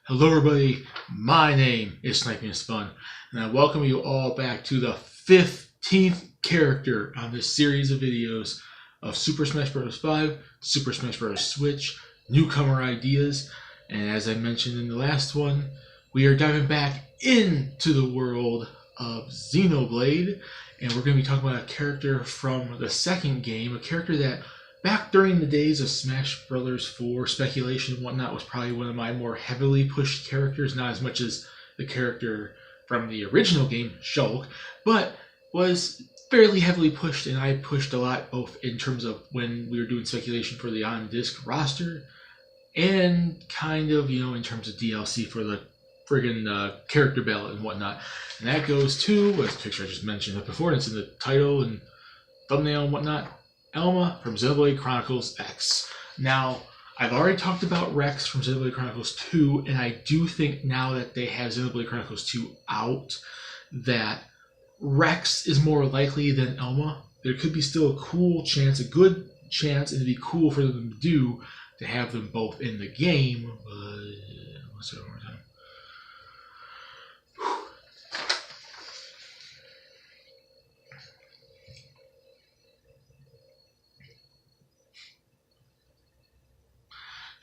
Hello everybody, my name is Sniping is Fun, and I welcome you all back to the 15th character on this series of videos of Super Smash Bros. 5, Super Smash Bros. Switch, Newcomer ideas, and as I mentioned in the last one, we are diving back into the world of Xenoblade, and we're going to be talking about a character from the second game, a character that back during the days of Smash Bros. 4 speculation and whatnot was probably one of my more heavily pushed characters, not as much as the character from the original game, Shulk, but was fairly heavily pushed, and I pushed a lot both in terms of when we were doing speculation for the on-disc roster and kind of, in terms of DLC for the friggin' character ballot and whatnot. And that goes to, as the picture I just mentioned before, and it's in the title and thumbnail and whatnot, Elma from Xenoblade Chronicles X. Now, I've already talked about Rex from Xenoblade Chronicles 2, and I do think now that they have Xenoblade Chronicles 2 out, that Rex is more likely than Elma. There could be still a cool chance, a good chance, and it'd be cool for them to have them both in the game. Let's do it one more time.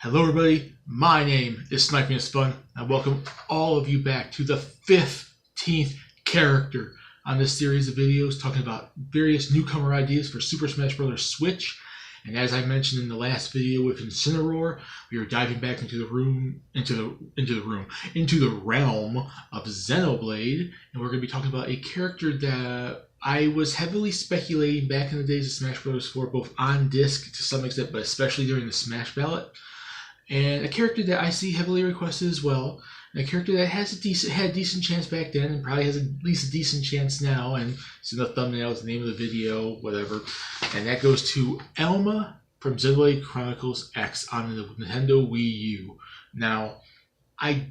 Hello everybody, my name is Sniping is Fun. I welcome all of you back to the 15th character on this series of videos talking about various newcomer ideas for Super Smash Bros. Switch. And as I mentioned in the last video with Incineroar, we are diving back into the realm of Xenoblade, and we're going to be talking about a character that I was heavily speculating back in the days of Smash Bros. 4, both on disc to some extent, but especially during the Smash ballot. And a character that I see heavily requested as well. And a character that had a decent chance back then and probably has at least a decent chance now. And it's in the thumbnail, it's the name of the video, whatever. And that goes to Elma from Xenoblade Chronicles X on the Nintendo Wii U. Now, I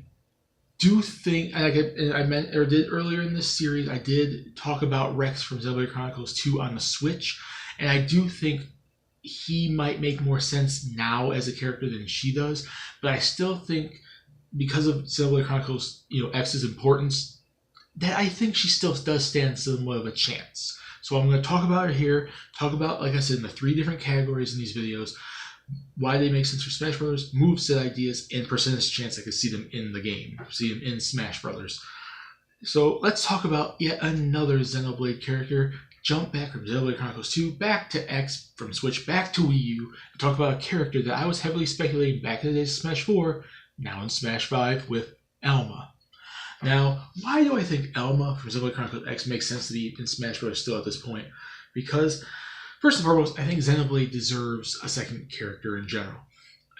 do think, and I meant or did earlier in this series, I did talk about Rex from Xenoblade Chronicles 2 on the Switch. And I do think he might make more sense now as a character than she does, but I still think because of Xenoblade Chronicles, X's importance, that I think she still does stand somewhat of a chance. So I'm going to talk about her here, talk about, like I said, in the 3 different categories in these videos, why they make sense for Smash Brothers, moveset ideas, and percentage chance I could see them in the game, see them in Smash Brothers. So let's talk about yet another Xenoblade character. Jump back from Xenoblade Chronicles 2, back to X, from Switch back to Wii U, and talk about a character that I was heavily speculating back in the days of Smash 4, now in Smash 5 with Elma. Now, why do I think Elma from Xenoblade Chronicles X makes sense to be in Smash Bros. Still at this point? Because, first and foremost, I think Xenoblade deserves a second character in general.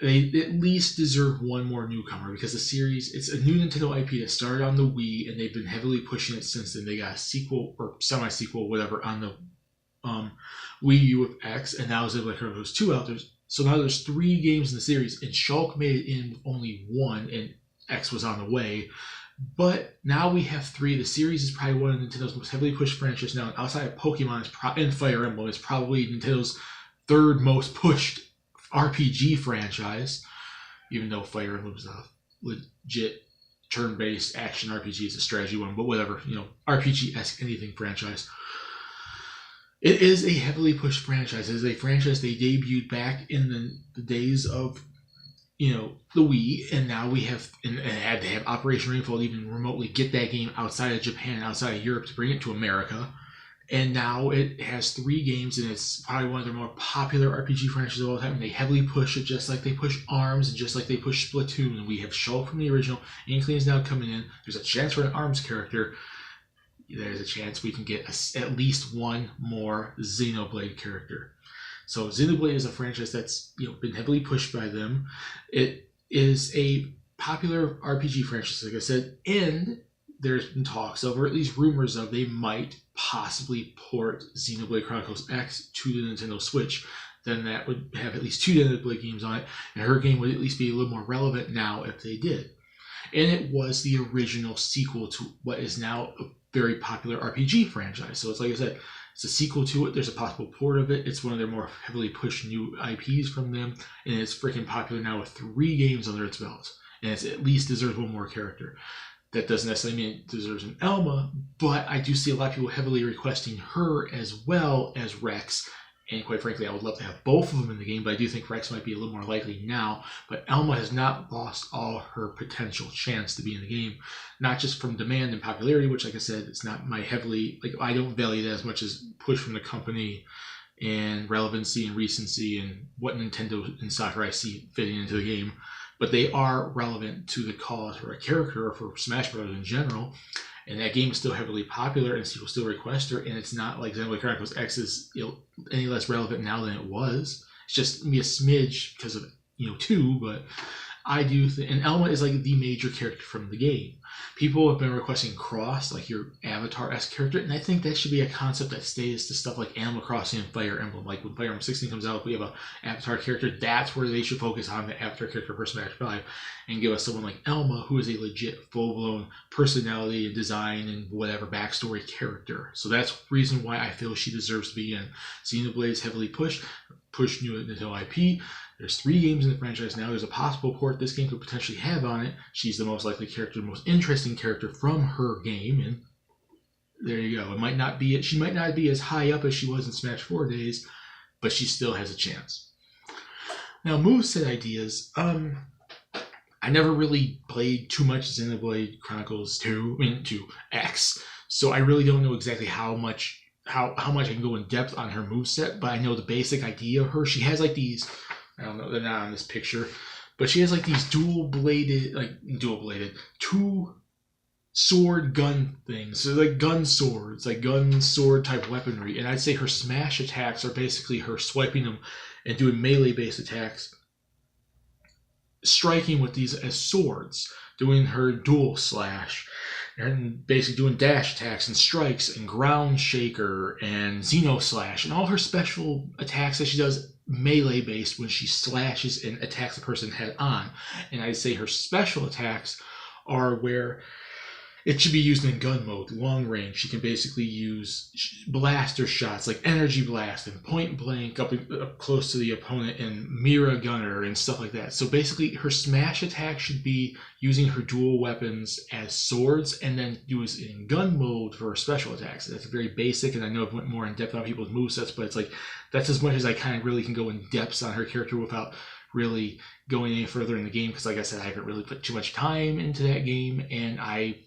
They at least deserve one more newcomer because the series, it's a new Nintendo IP that started on the Wii and they've been heavily pushing it since then. They got a sequel or semi-sequel, whatever, on the Wii U with X, and now Xenoblade Chronicles 2 out there. So now there's 3 games in the series, and Shulk made it in with only 1, and X was on the way. But now we have 3. The series is probably one of Nintendo's most heavily pushed franchises now, and outside of Pokemon and Fire Emblem, it's probably Nintendo's 3rd most pushed RPG franchise, even though Fire Emblem is a legit turn-based action RPG. It's a strategy one, but whatever, RPG-esque anything franchise. It is a heavily pushed franchise. It is a franchise they debuted back in the days of, the Wii, and now we have, and had to have Operation Rainfall to even remotely get that game outside of Japan, outside of Europe to bring it to America. And now it has 3 games, and it's probably one of their more popular RPG franchises of all time. And they heavily push it, just like they push ARMS and just like they push Splatoon. And we have Shulk from the original. Inkling is now coming in. There's a chance for an ARMS character. There's a chance we can get at least one more Xenoblade character. So Xenoblade is a franchise that's been heavily pushed by them. It is a popular RPG franchise, like I said, and there's been talks of, or at least rumors of, they might possibly port Xenoblade Chronicles X to the Nintendo Switch. Then that would have at least 2 Xenoblade games on it, and her game would at least be a little more relevant now if they did. And it was the original sequel to what is now a very popular RPG franchise. So it's like I said, it's a sequel to it. There's a possible port of it. It's one of their more heavily pushed new IPs from them, and it's freaking popular now with 3 games under its belt. and it at least deserves one more character. That doesn't necessarily mean it deserves an Elma, but I do see a lot of people heavily requesting her as well as Rex. And quite frankly, I would love to have both of them in the game, but I do think Rex might be a little more likely now. But Elma has not lost all her potential chance to be in the game, not just from demand and popularity, which, like I said, it's not my heavily, like, I don't value that as much as push from the company and relevancy and recency and what Nintendo and soccer I see fitting into the game. But they are relevant to the cause for a character or for Smash Bros. In general. And that game is still heavily popular, and people still request her. And it's not like Xenoblade Chronicles X is any less relevant now than it was. It's just me a smidge because of 2, but I do think, and Elma is like the major character from the game. People have been requesting Cross, like your Avatar-esque character, and I think that should be a concept that stays to stuff like Animal Crossing and Fire Emblem. Like when Fire Emblem 16 comes out, we have an Avatar character. That's where they should focus on the Avatar character for Smash 5 and give us someone like Elma, who is a legit full-blown personality and design and whatever backstory character. So that's the reason why I feel she deserves to be in. Xenoblade is heavily pushed new Nintendo IP. There's 3 games in the franchise now. There's a possible port this game could potentially have on it. She's the most likely character, the most interesting character from her game, and there you go. It might not be. She might not be as high up as she was in Smash 4 days, but she still has a chance. Now, moveset ideas. I never really played too much Xenoblade Chronicles 2 X, so I really don't know exactly how much I can go in depth on her moveset, but I know the basic idea of her. She has like these. I don't know, they're not on this picture, but she has like these dual-bladed, 2 sword gun things. So like gun swords, like gun sword type weaponry. And I'd say her smash attacks are basically her swiping them and doing melee-based attacks, striking with these as swords, doing her dual slash, and basically doing dash attacks and strikes and ground shaker and Xeno slash and all her special attacks that she does melee based when she slashes and attacks the person head on. And I'd say her special attacks are where it should be used in gun mode, long range. She can basically use blaster shots like energy blast and point blank up close to the opponent and Mira gunner and stuff like that. So basically her smash attack should be using her dual weapons as swords and then use it in gun mode for her special attacks. That's very basic, and I know I've went more in depth on people's movesets, but it's like that's as much as I kind of really can go in depth on her character without really going any further in the game, because like I said, I haven't really put too much time into that game, and I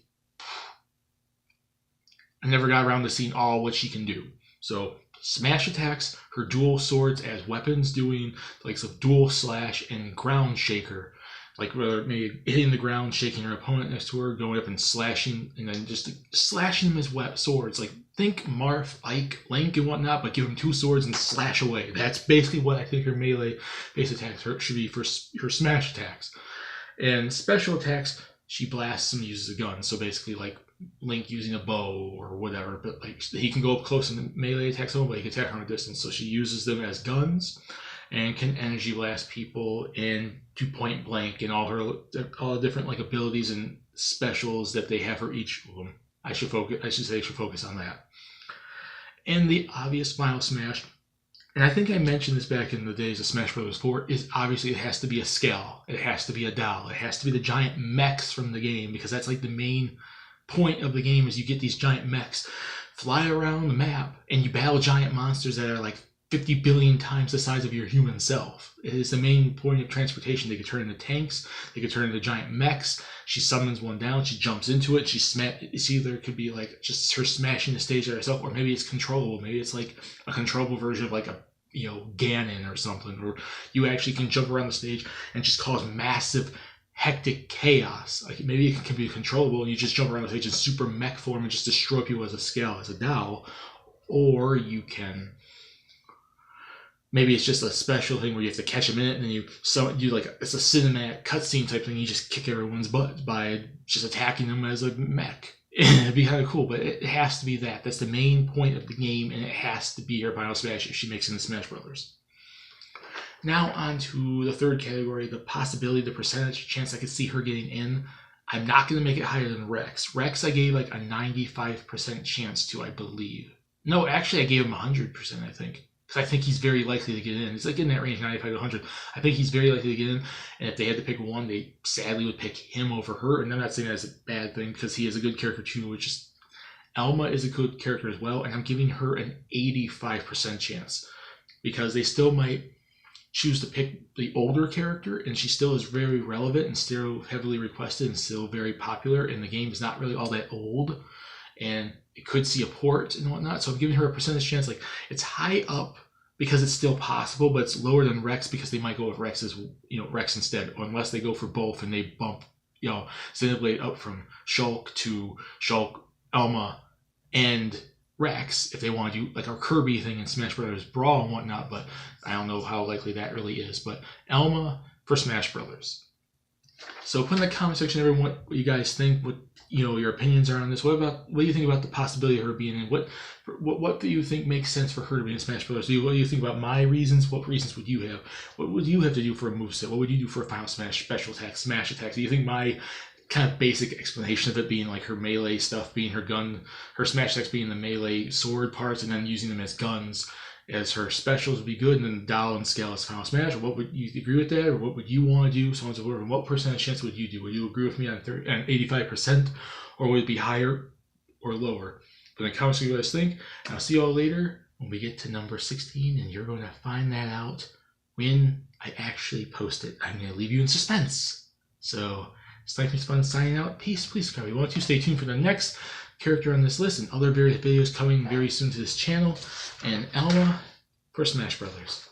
never got around to seeing all what she can do. So smash attacks, her dual swords as weapons, doing like some dual slash and ground shaker, like maybe hitting the ground, shaking her opponent next to her, going up and slashing, and then just slashing them as swords. Like think Marth, Ike, Link, and whatnot, but give them 2 swords and slash away. That's basically what I think her melee base attacks should be for her smash attacks. And special attacks, she blasts and uses a gun. So basically like Link using a bow or whatever, but like he can go up close and melee attack someone, but he can attack from a distance. So she uses them as guns and can energy blast people and do point blank and all the different like abilities and specials that they have for each of them. I should focus on that. And the obvious final smash, and I think I mentioned this back in the days of Smash Bros. 4, is obviously it has to be a scale. It has to be a doll. It has to be the giant mechs from the game, because that's like the main point of the game is you get these giant mechs fly around the map and you battle giant monsters that are like 50 billion times the size of your human self. It is the main point of transportation. They could turn into tanks, they could turn into giant mechs. She summons one down, she jumps into it, it's either it could be like just her smashing the stage at herself, or maybe it's controllable. Maybe it's like a controllable version of like a Ganon or something, or you actually can jump around the stage and just cause massive hectic chaos. Like maybe it can be controllable and you just jump around the stage in super mech form and just destroy people as a scale, as a doll. Or you can, maybe it's just a special thing where you have to catch them in it, and then you like it's a cinematic cutscene type thing. You just kick everyone's butt by just attacking them as a mech. It'd be kind of cool, but it has to be that. That's the main point of the game, and it has to be her final smash if she makes it in the Smash Brothers. Now on to the third category, the possibility, the percentage chance I could see her getting in. I'm not going to make it higher than Rex. Rex I gave like a 95% chance to, I believe. No, actually I gave him 100%, I think. because I think he's very likely to get in. It's like in that range, 95 to 100. I think he's very likely to get in. And if they had to pick one, they sadly would pick him over her. And I'm not saying that's a bad thing because he is a good character too, which is Elma is a good character as well. And I'm giving her an 85% chance because they still might choose to pick the older character, and she still is very relevant and still heavily requested and still very popular. And the game is not really all that old, and it could see a port and whatnot. So I'm giving her a percentage chance. Like, it's high up because it's still possible, but it's lower than Rex because they might go with Rex as Rex instead, or unless they go for both and they bump Xenoblade up from Shulk to Shulk, Elma, and Rex if they want to do like our Kirby thing in Smash Brothers Brawl and whatnot, but I don't know how likely that really is. But Elma for Smash Brothers. So put in the comment section, everyone, what you guys think, what your opinions are on this. What do you think about the possibility of her being in? What do you think makes sense for her to be in Smash Brothers? What do you think about my reasons? What reasons would you have? What would you have to do for a moveset? What would you do for a Final Smash special attack, smash attack? Do you think my kind of basic explanation of it being like her melee stuff, being her gun, her smash attacks being the melee sword parts, and then using them as guns as her specials would be good, and then the doll and scale as Final Smash? Or what would you agree with that, or what would you want to do, so on and so forth? And what percentage chance would you do? Would you agree with me on 85%, or would it be higher or lower? Put in the comments what you guys think, and I'll see you all later when we get to number 16, and you're going to find that out when I actually post it. I'm going to leave you in suspense. So it's like it's fun signing out. Peace, please subscribe if you want to. Stay tuned for the next character on this list and other various videos coming very soon to this channel. And Elma for Smash Brothers.